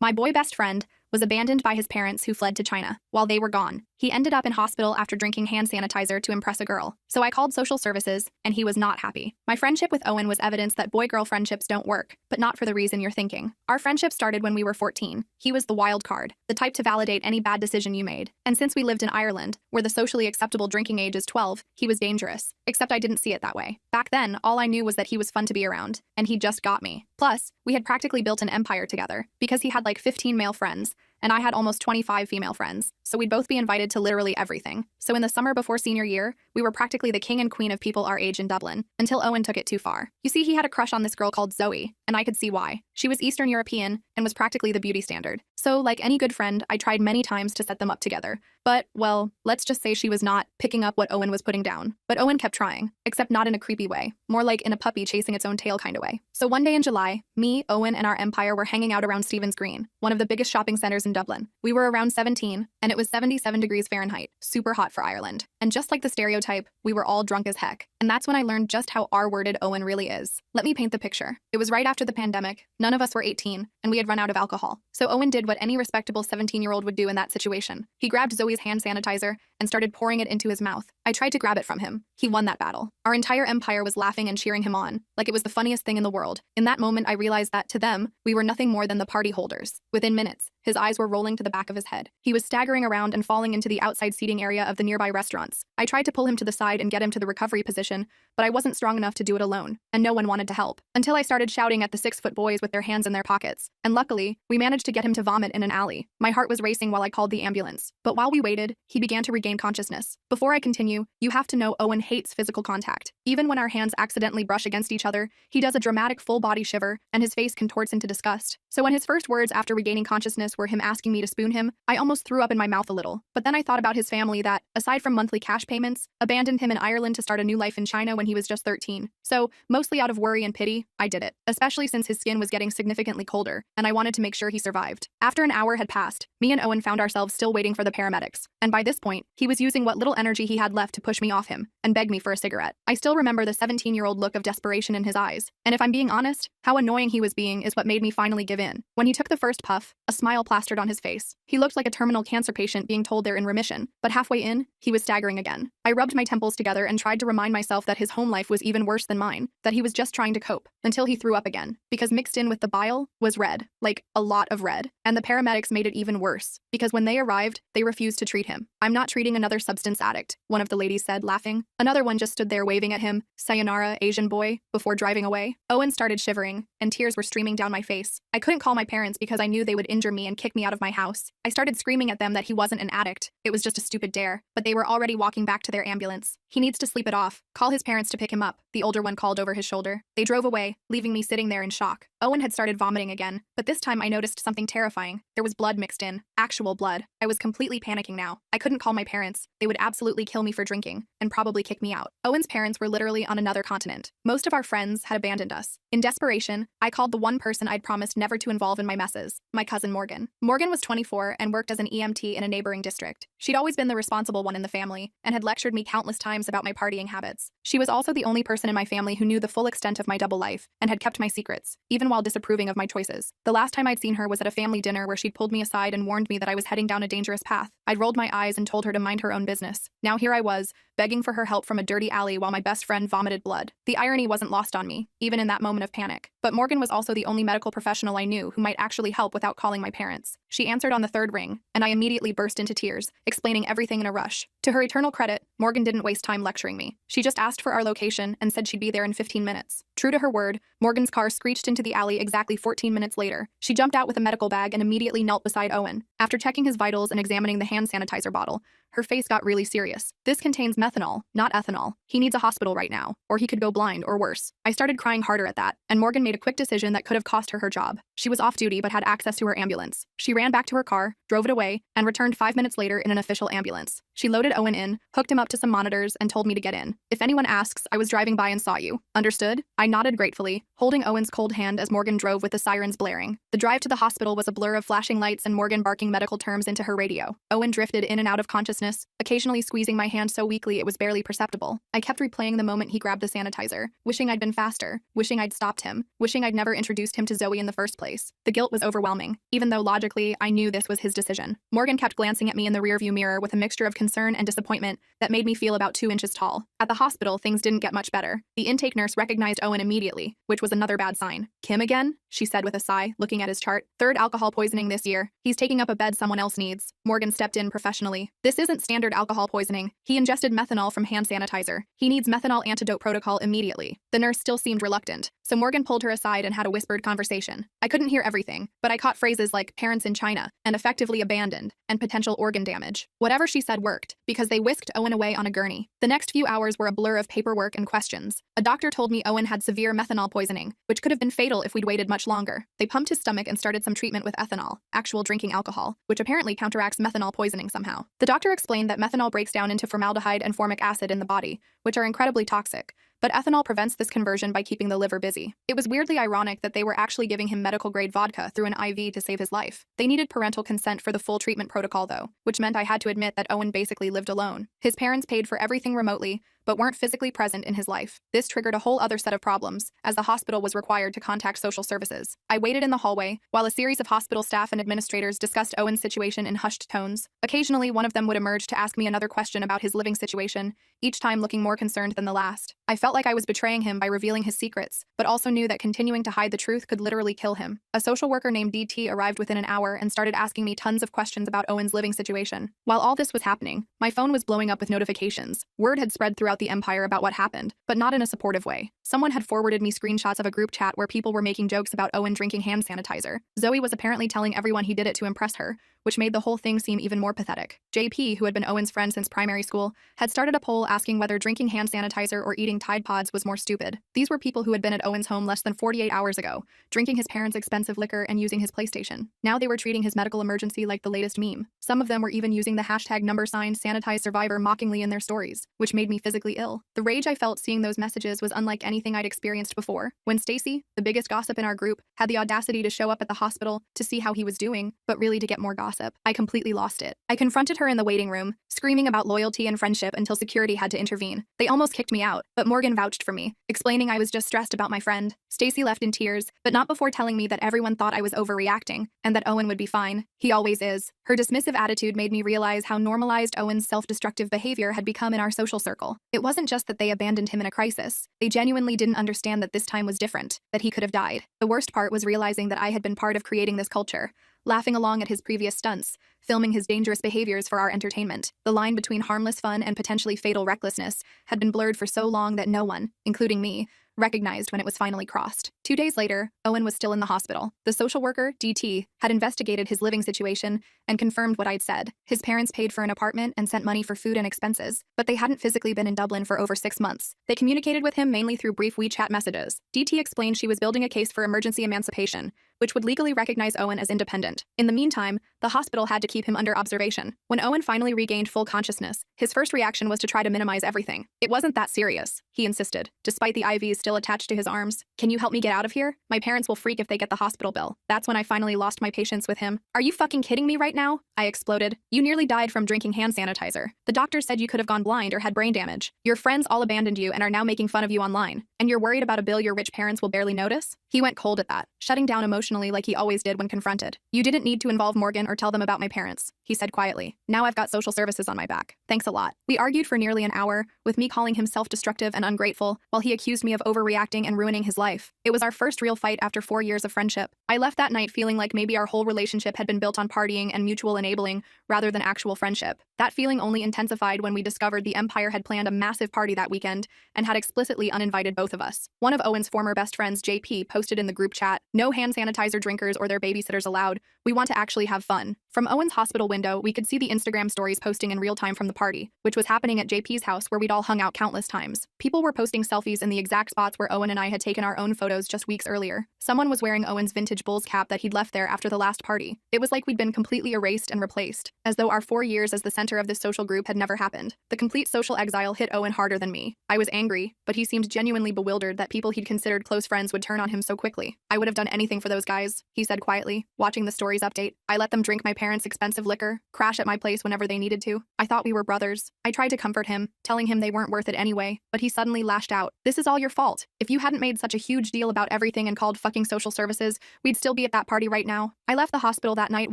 My boy best friend was abandoned by his parents who fled to China. While they were gone, he ended up in hospital after drinking hand sanitizer to impress a girl. So I called social services, and he was not happy. My friendship with Owen was evidence that boy-girl friendships don't work, but not for the reason you're thinking. Our friendship started when we were 14. He was the wild card, the type to validate any bad decision you made. And since we lived in Ireland, where the socially acceptable drinking age is 12, he was dangerous. Except I didn't see it that way. Back then, all I knew was that he was fun to be around, and he just got me. Plus, we had practically built an empire together, because he had like 15 male friends, and I had almost 25 female friends, so we'd both be invited to literally everything. So in the summer before senior year, we were practically the king and queen of people our age in Dublin, until Owen took it too far. You see, he had a crush on this girl called Zoe, and I could see why. She was Eastern European and was practically the beauty standard. So, like any good friend, I tried many times to set them up together. But, well, let's just say she was not picking up what Owen was putting down. But Owen kept trying, except not in a creepy way, more like in a puppy chasing its own tail kind of way. So one day in July, me, Owen, and our empire were hanging out around Stephen's Green, one of the biggest shopping centers in Dublin. We were around 17, and it was 77 degrees Fahrenheit, super hot for Ireland. And just like the stereotype, we were all drunk as heck. And that's when I learned just how R-worded Owen really is. Let me paint the picture. It was right after the pandemic, none of us were 18, and we had run out of alcohol. So Owen did what any respectable 17-year-old would do in that situation. He grabbed Zoe's hand sanitizer and started pouring it into his mouth. I tried to grab it from him. He won that battle. Our entire empire was laughing and cheering him on, like it was the funniest thing in the world. In that moment, I realized that, to them, we were nothing more than the party holders. Within minutes, his eyes were rolling to the back of his head. He was staggering around and falling into the outside seating area of the nearby restaurants. I tried to pull him to the side and get him to the recovery position, but I wasn't strong enough to do it alone, and no one wanted to help. Until I started shouting at the 6-foot boys with their hands in their pockets. And luckily, we managed to get him to vomit in an alley. My heart was racing while I called the ambulance. But while we waited, he began to regain consciousness. Before I continue, you have to know Owen hates physical contact. Even when our hands accidentally brush against each other, he does a dramatic full-body shiver, and his face contorts into disgust. So when his first words after regaining consciousness were him asking me to spoon him, I almost threw up in my mouth a little. But then I thought about his family that, aside from monthly cash payments, abandoned him in Ireland to start a new life in China when he was just 13. So, mostly out of worry and pity, I did it. Especially since his skin was getting significantly colder, and I wanted to make sure he survived. After an hour had passed, me and Owen found ourselves still waiting for the paramedics. And by this point, he was using what little energy he had left to push me off him, and beg me for a cigarette. I still remember the 17-year-old look of desperation in his eyes. And if I'm being honest, how annoying he was being is what made me finally give in. When he took the first puff, a smile plastered on his face. He looked like a terminal cancer patient being told they're in remission, but halfway in, he was staggering again. I rubbed my temples together and tried to remind myself that his home life was even worse than mine, that he was just trying to cope, until he threw up again, because mixed in with the bile was red, like a lot of red. And the paramedics made it even worse, because when they arrived, they refused to treat him. "I'm not treating another substance addict," one of the ladies said, laughing. Another one just stood there waving at him, "Sayonara, Asian boy," before driving away. Owen started shivering, and tears were streaming down my face. I couldn't call my parents because I knew they would injure me and kick me out of my house. I started screaming at them that he wasn't an addict. It was just a stupid dare, but they were already walking back to their ambulance. "He needs to sleep it off. Call his parents to pick him up," the older one called over his shoulder. They drove away, leaving me sitting there in shock. Owen had started vomiting again, but this time I noticed something terrifying. There was blood mixed in. Actual blood. I was completely panicking now. I couldn't call my parents. They would absolutely kill me for drinking, and probably kick me out. Owen's parents were literally on another continent. Most of our friends had abandoned us. In desperation, I called the one person I'd promised never to involve in my messes, my cousin Morgan. Morgan was 24 and worked as an EMT in a neighboring district. She'd always been the responsible one in the family, and had lectured me countless times about my partying habits. She was also the only person in my family who knew the full extent of my double life, and had kept my secrets, even while disapproving of my choices. The last time I'd seen her was at a family dinner where she'd pulled me aside and warned me that I was heading down a dangerous path. I'd rolled my eyes and told her to mind her own business. Now here I was, begging for her help from a dirty alley while my best friend vomited blood. The irony wasn't lost on me, even in that moment of panic. But Morgan was also the only medical professional I knew who might actually help without calling my parents. She answered on the third ring, and I immediately burst into tears, explaining everything in a rush. To her eternal credit, Morgan didn't waste time lecturing me. She just asked for our location and said she'd be there in 15 minutes. True to her word, Morgan's car screeched into the alley exactly 14 minutes later. She jumped out with a medical bag and immediately knelt beside Owen. After checking his vitals and examining the hand sanitizer bottle, her face got really serious. "This contains methanol, not ethanol. He needs a hospital right now, or he could go blind or worse." I started crying harder at that, and Morgan made a quick decision that could have cost her her job. She was off duty but had access to her ambulance. She ran back to her car, drove it away, and returned 5 minutes later in an official ambulance. She loaded Owen in, hooked him up to some monitors, and told me to get in. "If anyone asks, I was driving by and saw you. Understood?" I nodded gratefully, holding Owen's cold hand as Morgan drove with the sirens blaring. The drive to the hospital was a blur of flashing lights and Morgan barking medical terms into her radio. Owen drifted in and out of consciousness, occasionally squeezing my hand so weakly it was barely perceptible. I kept replaying the moment he grabbed the sanitizer, wishing I'd been faster, wishing I'd stopped him, wishing I'd never introduced him to Zoe in the first place. The guilt was overwhelming, even though logically I knew this was his decision. Morgan kept glancing at me in the rearview mirror with a mixture of concern and disappointment that made me feel about 2 inches tall. At the hospital, things didn't get much better. The intake nurse recognized Owen immediately, which was another bad sign. Kim again? She said with a sigh, looking at his chart. 3rd alcohol poisoning this year. He's taking up a bed someone else needs. Morgan stepped in professionally. This isn't standard alcohol poisoning. He ingested methanol from hand sanitizer. He needs methanol antidote protocol immediately. The nurse still seemed reluctant, so Morgan pulled her aside and had a whispered conversation. I couldn't hear everything, but I caught phrases like parents in China and effectively abandoned and potential organ damage. Whatever she said worked, because they whisked Owen away on a gurney. The next few hours were a blur of paperwork and questions. A doctor told me Owen had severe methanol poisoning, which could have been fatal if we'd waited much longer. They pumped his stomach and started some treatment with ethanol, actual drinking alcohol, which apparently counteracts methanol poisoning somehow. The doctor explained that methanol breaks down into formaldehyde and formic acid in the body, which are incredibly toxic, but ethanol prevents this conversion by keeping the liver busy. It was weirdly ironic that they were actually giving him medical-grade vodka through an IV to save his life. They needed parental consent for the full treatment protocol though, which meant I had to admit that Owen basically lived alone. His parents paid for everything remotely, but weren't physically present in his life. This triggered a whole other set of problems, as the hospital was required to contact social services. I waited in the hallway, while a series of hospital staff and administrators discussed Owen's situation in hushed tones. Occasionally, one of them would emerge to ask me another question about his living situation, each time looking more concerned than the last. I felt like I was betraying him by revealing his secrets, but also knew that continuing to hide the truth could literally kill him. A social worker named DT arrived within an hour and started asking me tons of questions about Owen's living situation. While all this was happening, my phone was blowing up with notifications. Word had spread throughout the empire about what happened, but not in a supportive way. Someone had forwarded me screenshots of a group chat where people were making jokes about Owen drinking hand sanitizer. Zoe was apparently telling everyone he did it to impress her, which made the whole thing seem even more pathetic. JP, who had been Owen's friend since primary school, had started a poll asking whether drinking hand sanitizer or eating Tide Pods was more stupid. These were people who had been at Owen's home less than 48 hours ago, drinking his parents' expensive liquor and using his PlayStation. Now they were treating his medical emergency like the latest meme. Some of them were even using the hashtag #SanitizeSurvivor mockingly in their stories, which made me physically ill. The rage I felt seeing those messages was unlike anything I'd experienced before. When Stacy, the biggest gossip in our group, had the audacity to show up at the hospital to see how he was doing, but really to get more gossip, I completely lost it. I confronted her in the waiting room, screaming about loyalty and friendship until security had to intervene. They almost kicked me out, but Morgan vouched for me, explaining I was just stressed about my friend. Stacy left in tears, but not before telling me that everyone thought I was overreacting, and that Owen would be fine. He always is. Her dismissive attitude made me realize how normalized Owen's self-destructive behavior had become in our social circle. It wasn't just that they abandoned him in a crisis. They genuinely didn't understand that this time was different, that he could have died. The worst part was realizing that I had been part of creating this culture, laughing along at his previous stunts, filming his dangerous behaviors for our entertainment. The line between harmless fun and potentially fatal recklessness had been blurred for so long that no one, including me, recognized when it was finally crossed. 2 days later, Owen was still in the hospital. The social worker, DT, had investigated his living situation and confirmed what I'd said. His parents paid for an apartment and sent money for food and expenses, but they hadn't physically been in Dublin for over 6 months. They communicated with him mainly through brief WeChat messages. DT explained she was building a case for emergency emancipation, which would legally recognize Owen as independent. In the meantime, the hospital had to keep him under observation. When Owen finally regained full consciousness, his first reaction was to try to minimize everything. It wasn't that serious, he insisted, despite the IVs still attached to his arms. Can you help me get out of here? My parents will freak if they get the hospital bill. That's when I finally lost my patience with him. Are you fucking kidding me right now? I exploded. You nearly died from drinking hand sanitizer. The doctor said you could have gone blind or had brain damage. Your friends all abandoned you and are now making fun of you online. And you're worried about a bill your rich parents will barely notice? He went cold at that, shutting down emotionally like he always did when confronted. You didn't need to involve Morgan or tell them about my parents, he said quietly. Now I've got social services on my back. Thanks a lot. We argued for nearly an hour, with me calling him self-destructive and ungrateful, while he accused me of overreacting and ruining his life. It was our first real fight after 4 years of friendship. I left that night feeling like maybe our whole relationship had been built on partying and mutual enabling rather than actual friendship. That feeling only intensified when we discovered the Empire had planned a massive party that weekend and had explicitly uninvited both of us. One of Owen's former best friends, JP, posted in the group chat, "No hand sanitizer drinkers or their babysitters allowed. We want to actually have fun." From Owen's hospital window, we could see the Instagram stories posting in real time from the party, which was happening at JP's house where we'd all hung out countless times. People were posting selfies in the exact spots where Owen and I had taken our own photos just weeks earlier. Someone was wearing Owen's vintage Bulls cap that he'd left there after the last party. It was like we'd been completely erased and replaced, as though our 4 years as the center of this social group had never happened. The complete social exile hit Owen harder than me. I was angry, but he seemed genuinely bewildered that people he'd considered close friends would turn on him so quickly. I would have done anything for those guys, he said quietly, watching the stories update. I let them drink my parents' expensive liquor, crash at my place whenever they needed to. I thought we were brothers. I tried to comfort him, telling him they weren't worth it anyway, but he suddenly lashed out. This is all your fault. If you hadn't made such a huge deal about everything and called fucking social services, we'd still be at that party right now. I left the hospital that night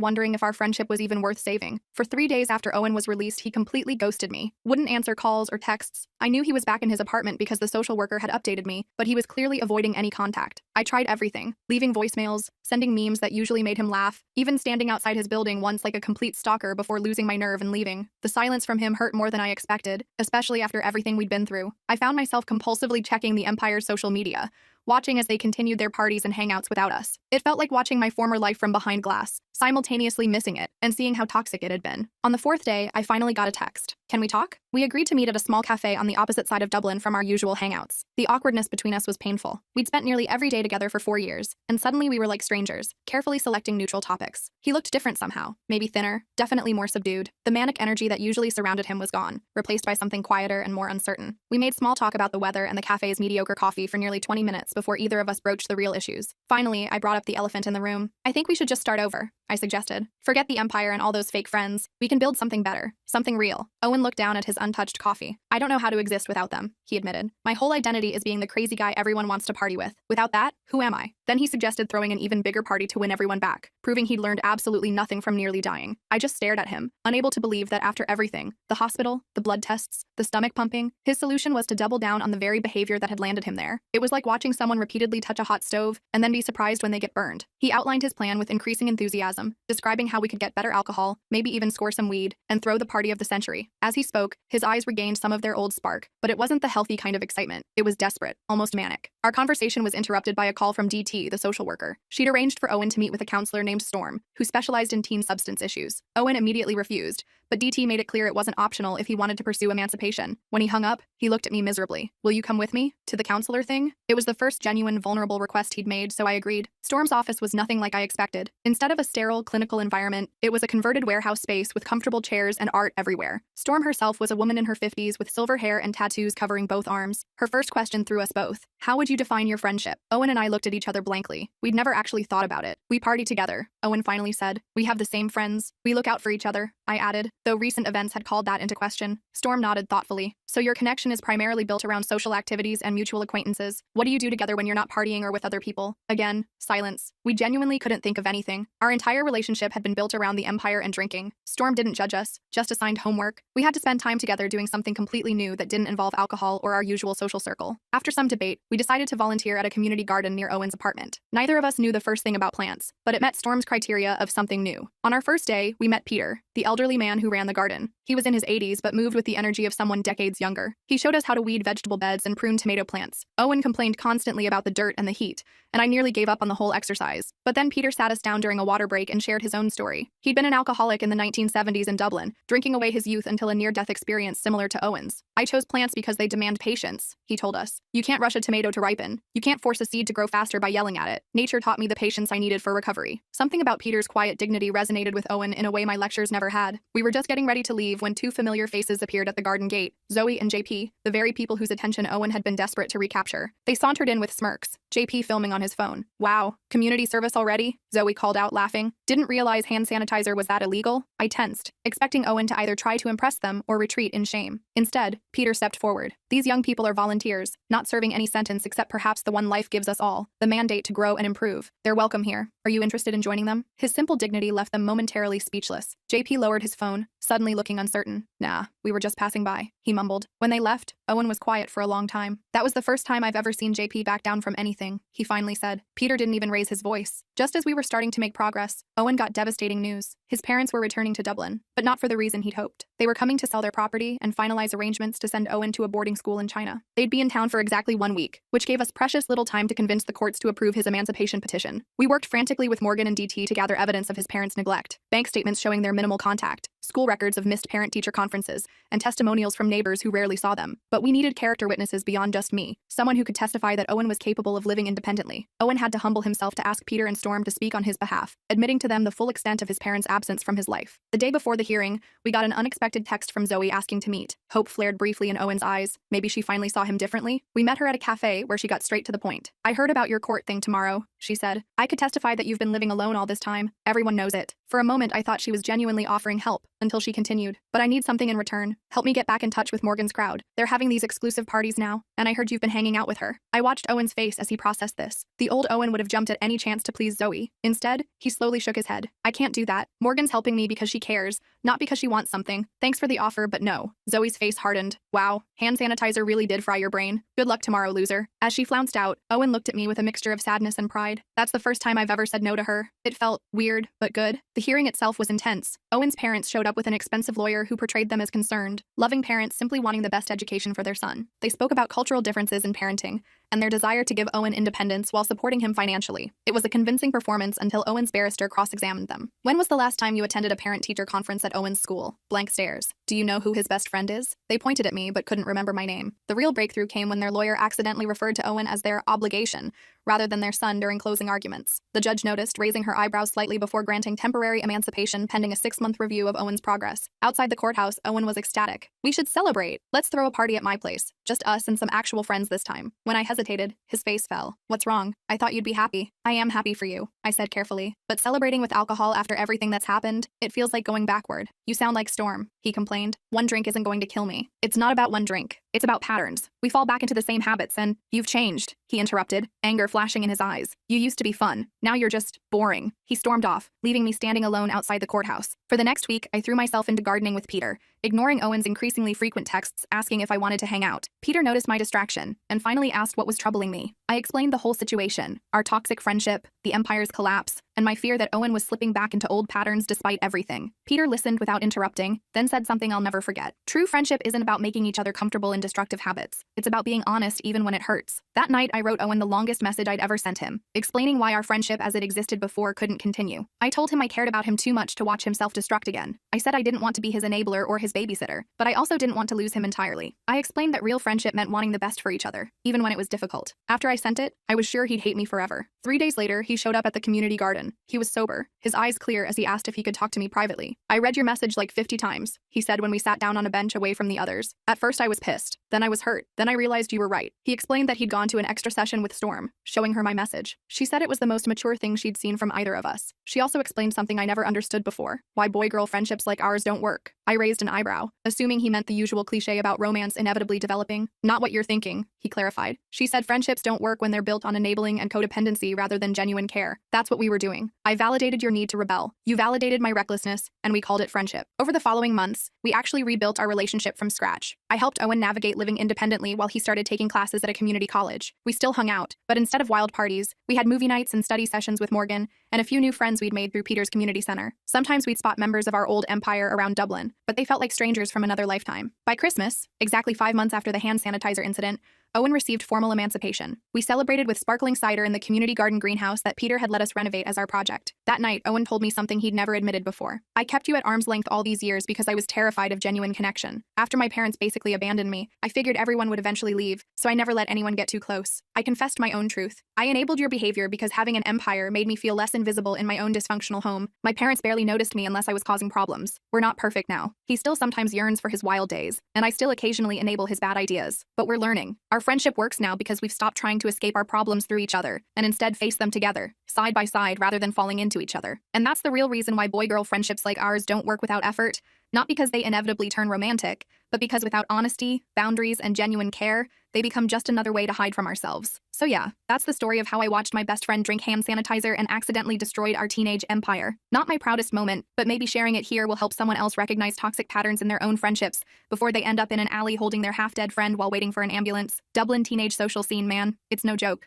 wondering if our friendship was even worth saving. For 3 days after Owen was released, he completely ghosted me. Wouldn't answer calls or texts. I knew he was back in his apartment because the social worker had updated me, but he was clearly avoiding any contact. I tried everything, leaving voicemails, sending memes that usually made him laugh, even standing outside his building once like a complete stalker before losing my nerve and leaving. The silence from him hurt more than I expected, especially after everything we'd been through. I found myself compulsively checking the Empire's social media, watching as they continued their parties and hangouts without us. It felt like watching my former life from behind glass, simultaneously missing it and seeing how toxic it had been. On the 4th day, I finally got a text. Can we talk? We agreed to meet at a small cafe on the opposite side of Dublin from our usual hangouts. The awkwardness between us was painful. We'd spent nearly every day together for 4 years, and suddenly we were like strangers, carefully selecting neutral topics. He looked different somehow, maybe thinner, definitely more subdued. The manic energy that usually surrounded him was gone, replaced by something quieter and more uncertain. We made small talk about the weather and the cafe's mediocre coffee for nearly 20 minutes before either of us broached the real issues. Finally, I brought up the elephant in the room. I think we should just start over, I suggested. Forget the Empire and all those fake friends. We can build something better, something real. Owen looked down at his untouched coffee. I don't know how to exist without them, he admitted. My whole identity is being the crazy guy everyone wants to party with. Without that, who am I? Then he suggested throwing an even bigger party to win everyone back, proving he'd learned absolutely nothing from nearly dying. I just stared at him, unable to believe that after everything, the hospital, the blood tests, the stomach pumping, his solution was to double down on the very behavior that had landed him there. It was like watching someone repeatedly touch a hot stove and then be surprised when they get burned. He outlined his plan with increasing enthusiasm, describing how we could get better alcohol, maybe even score some weed, and throw the party of the century. As he spoke, his eyes regained some of their old spark, but it wasn't the healthy kind of excitement. It was desperate, almost manic. Our conversation was interrupted by a call from DT, the social worker. She'd arranged for Owen to meet with a counselor named Storm, who specialized in teen substance issues. Owen immediately refused, but DT made it clear it wasn't optional if he wanted to pursue emancipation. When he hung up, he looked at me miserably. Will you come with me? To the counselor thing? It was the first genuine, vulnerable request he'd made, so I agreed. Storm's office was nothing like I expected. Instead of a sterile, clinical environment, it was a converted warehouse space with comfortable chairs and art everywhere. Storm herself was a woman in her 50s with silver hair and tattoos covering both arms. Her first question threw us both. How would you define your friendship? Owen and I looked at each other blankly. We'd never actually thought about it. We party together, Owen finally said. We have the same friends. We look out for each other, I added, though recent events had called that into question. Storm nodded thoughtfully. So your connection is primarily built around social activities and mutual acquaintances. What do you do together when you're not partying or with other people? Again, silence. We genuinely couldn't think of anything. Our entire relationship had been built around the Empire and drinking. Storm didn't judge us, just assigned homework. We had to spend time together doing something completely new that didn't involve alcohol or our usual social circle. After some debate, we decided to volunteer at a community garden near Owen's apartment. Neither of us knew the first thing about plants, but it met Storm's criteria of something new. On our first day, we met Peter, the elderly man who ran the garden. He was in his 80s but moved with the energy of someone decades younger. He showed us how to weed vegetable beds and prune tomato plants. Owen complained constantly about the dirt and the heat, and I nearly gave up on the whole exercise. But then Peter sat us down during a water break and shared his own story. He'd been an alcoholic in the 1970s in Dublin, drinking away his youth until a near-death experience similar to Owen's. I chose plants because they demand patience, he told us. You can't rush a tomato to ripen. You can't force a seed to grow faster by yelling at it. Nature taught me the patience I needed for recovery. Something about Peter's quiet dignity resonated with Owen in a way my lectures never had. We were just getting ready to leave when two familiar faces appeared at the garden gate, Zoe and JP, the very people whose attention Owen had been desperate to recapture. They sauntered in with smirks, JP filming on his phone. Wow, community service already? Zoe called out, laughing. Didn't realize hand sanitizer was that illegal? I tensed, expecting Owen to either try to impress them or retreat in shame. Instead, Peter stepped forward. These young people are volunteers, not serving any sentence except perhaps the one life gives us all, the mandate to grow and improve. They're welcome here. Are you interested in joining them? His simple dignity left them momentarily speechless. JP lowered his phone, suddenly looking uncertain. uncertain. Nah, we were just passing by, he mumbled. When they left, Owen was quiet for a long time. That was the first time I've ever seen JP back down from anything, he finally said. Peter didn't even raise his voice. Just as we were starting to make progress, Owen got devastating news. His parents were returning to Dublin, but not for the reason he'd hoped. They were coming to sell their property and finalize arrangements to send Owen to a boarding school in China. They'd be in town for exactly 1 week, which gave us precious little time to convince the courts to approve his emancipation petition. We worked frantically with Morgan and DT to gather evidence of his parents' neglect, bank statements showing their minimal contact, school records of missed parent-teacher conferences, and testimonials from neighbors who rarely saw them. But we needed character witnesses beyond just me, someone who could testify that Owen was capable of living independently. Owen had to humble himself to ask Peter and Storm to speak on his behalf, admitting to them the full extent of his parents' absence from his life. The day before the hearing, we got an unexpected text from Zoe asking to meet. Hope flared briefly in Owen's eyes. Maybe she finally saw him differently? We met her at a cafe where she got straight to the point. I heard about your court thing tomorrow, she said. I could testify that you've been living alone all this time. Everyone knows it. For a moment, I thought she was genuinely offering help, until she continued. But I need something in return. Help me get back in touch with Morgan's crowd. They're having these exclusive parties now, and I heard you've been hanging out with her. I watched Owen's face as he processed this. The old Owen would have jumped at any chance to please Zoe. Instead, he slowly shook his head. I can't do that. Morgan's helping me because she cares, not because she wants something. Thanks for the offer, but no. Zoe's face hardened. Wow, hand sanitizer really did fry your brain. Good luck tomorrow, loser. As she flounced out, Owen looked at me with a mixture of sadness and pride. That's the first time I've ever said no to her. It felt weird, but good. The hearing itself was intense. Owen's parents showed up with an expensive lawyer who portrayed them as concerned, loving parents simply wanting the best education for their son. They spoke about cultural differences in parenting and their desire to give Owen independence while supporting him financially. It was a convincing performance until Owen's barrister cross-examined them. When was the last time you attended a parent-teacher conference at Owen's school? Blank stares. Do you know who his best friend is? They pointed at me but couldn't remember my name. The real breakthrough came when their lawyer accidentally referred to Owen as their obligation, rather than their son during closing arguments. The judge noticed, raising her eyebrows slightly before granting temporary emancipation pending a 6-month review of Owen's progress. Outside the courthouse, Owen was ecstatic. We should celebrate. Let's throw a party at my place. Just us and some actual friends this time. When I hesitated, his face fell. What's wrong? I thought you'd be happy. I am happy for you, I said carefully. But celebrating with alcohol after everything that's happened, it feels like going backward. You sound like Storm, he complained. One drink isn't going to kill me. It's not about one drink. It's about patterns. We fall back into the same habits and you've changed, he interrupted, anger flashing in his eyes. You used to be fun. Now you're just boring. He stormed off, leaving me standing alone outside the courthouse. For the next week, I threw myself into gardening with Peter, ignoring Owen's increasingly frequent texts asking if I wanted to hang out. Peter noticed my distraction and finally asked what was troubling me. I explained the whole situation, our toxic friendship, the Empire's collapse, and my fear that Owen was slipping back into old patterns despite everything. Peter listened without interrupting, then said something I'll never forget. True friendship isn't about making each other comfortable in destructive habits. It's about being honest even when it hurts. That night, I wrote Owen the longest message I'd ever sent him, explaining why our friendship as it existed before couldn't continue. I told him I cared about him too much to watch him self-destruct again. I said I didn't want to be his enabler or his babysitter, but I also didn't want to lose him entirely. I explained that real friendship meant wanting the best for each other, even when it was difficult. After I sent it, I was sure he'd hate me forever. 3 days later, he showed up at the community garden. He was sober, his eyes clear as he asked if he could talk to me privately. I read your message like 50 times, he said when we sat down on a bench away from the others. At first I was pissed, then I was hurt, then I realized you were right. He explained that he'd gone to an extra session with Storm, showing her my message. She said it was the most mature thing she'd seen from either of us. She also explained something I never understood before, why boy-girl friendships like ours don't work. I raised an eyebrow, assuming he meant the usual cliche about romance inevitably developing. Not what you're thinking, he clarified. She said friendships don't work when they're built on enabling and codependency rather than genuine care. That's what we were doing. I validated your need to rebel. You validated my recklessness, and we called it friendship. Over the following months, we actually rebuilt our relationship from scratch. I helped Owen navigate living independently while he started taking classes at a community college. We still hung out, but instead of wild parties, we had movie nights and study sessions with Morgan and a few new friends we'd made through Peter's community center. Sometimes we'd spot members of our old empire around Dublin, but they felt like strangers from another lifetime. By Christmas, exactly 5 months after the hand sanitizer incident, Owen received formal emancipation. We celebrated with sparkling cider in the community garden greenhouse that Peter had let us renovate as our project. That night, Owen told me something he'd never admitted before. I kept you at arm's length all these years because I was terrified of genuine connection. After my parents basically abandoned me, I figured everyone would eventually leave, so I never let anyone get too close. I confessed my own truth. I enabled your behavior because having an empire made me feel less invisible in my own dysfunctional home. My parents barely noticed me unless I was causing problems. We're not perfect now. He still sometimes yearns for his wild days, and I still occasionally enable his bad ideas. But we're learning. Our friendship works now because we've stopped trying to escape our problems through each other, and instead face them together, side by side rather than falling into each other. And that's the real reason why boy-girl friendships like ours don't work without effort. Not because they inevitably turn romantic, but because without honesty, boundaries, and genuine care, they become just another way to hide from ourselves. So yeah, that's the story of how I watched my best friend drink hand sanitizer and accidentally destroyed our teenage empire. Not my proudest moment, but maybe sharing it here will help someone else recognize toxic patterns in their own friendships before they end up in an alley holding their half-dead friend while waiting for an ambulance. Dublin teenage social scene, man. It's no joke.